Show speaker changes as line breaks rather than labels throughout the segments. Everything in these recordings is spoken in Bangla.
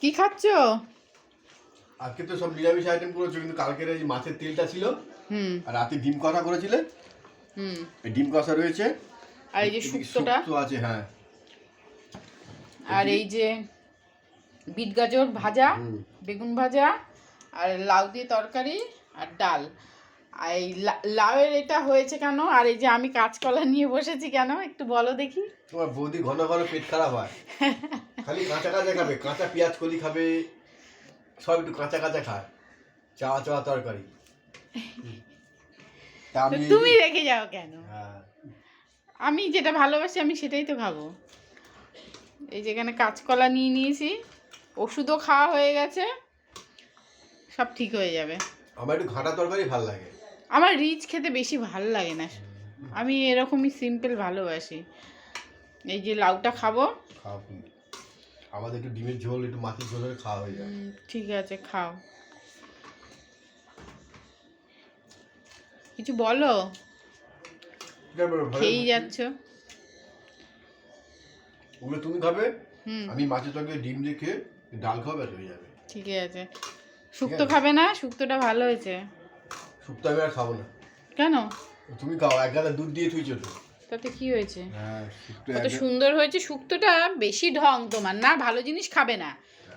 কি খাচ্ছ?
আজকে তো সব নিরামিষ আইটেম করেছো, কিন্তু কালকের এই মাছের তেলটা ছিল। আর রাতে ডিম কষা করেছিলে। এই ডিম কষা রয়েছে।
আর এই যে শুক্তোটা
আছে, হ্যাঁ।
আর এই যে বিট গাজর ভাজা, বেগুন ভাজা, আর লাউ দিয়ে তরকারি, আর ডাল। আর এই লাউয়ের এটা হয়েছে কেন? আর এই যে আমি কাঁচকলা নিয়ে বসেছি কেন, একটু বলো দেখি।
তোমার বৌদি ঘন ঘন পেট খারাপ হয়, খালি কাঁচা কাঁচা খাবে, কাঁচা পেঁয়াজ কলি খাবে, সব একটু কাঁচা কাঁচা খায়, চাওয়া চাওয়া তরকারি।
তুমি রেখে যাও কেন?
হ্যাঁ,
আমি যেটা ভালোবাসি আমি সেটাই তো খাবো। এই যেখানে কাঁচকলা নিয়ে নিয়েছি, ওষুধও খাওয়া হয়ে গেছে, সব ঠিক হয়ে যাবে।
আমার একটু ঘাঁটা তরকারি ভালো লাগে।
আমার রিচ খেতে বেশি ভালো লাগে না, আমি এরকমই সিম্পল ভালোবাসি। এই যে লাউটা খাবো।
খাও, আমাদের একটু ডিমের ঝোল, একটু মাছের ঝোল হলে খাওয়া হয়ে যায়।
ঠিক আছে, খাও। কিছু বলো, খেয়েই যাচ্ছ।
ওগুলো তুমি খাবে, আমি মাছের তরকারি ডিম দিয়ে খেয়ে ডাল খাওয়া ব্যাস হয়ে যাবে।
ঠিক আছে। শুক্তো খাবে না? শুক্তোটা ভালো হয়েছে।
শুক্তো আমি আর খাবো না।
কেন?
তুমি খাও, এক গাদা দুধ দিয়ে তুই চলো।
তাতে কি হয়েছে?
হ্যাঁ,
কত সুন্দর হয়েছে শুক্তোটা। বেশি ঢং তোমার না, ভালো জিনিস খাবে না।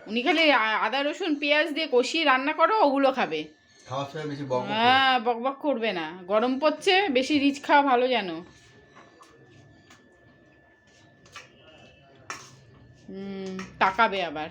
উনি খালি আদা রসুন পেঁয়াজ দিয়ে কষিয়ে রান্না করো, ওগুলো খাবে।
খাওয়ার সময় বেশি বক
হ্যাঁ, বক বক করবে না। গরম পড়ছে, বেশি রিচ খাওয়া ভালো জানো। তাকাবে আবার।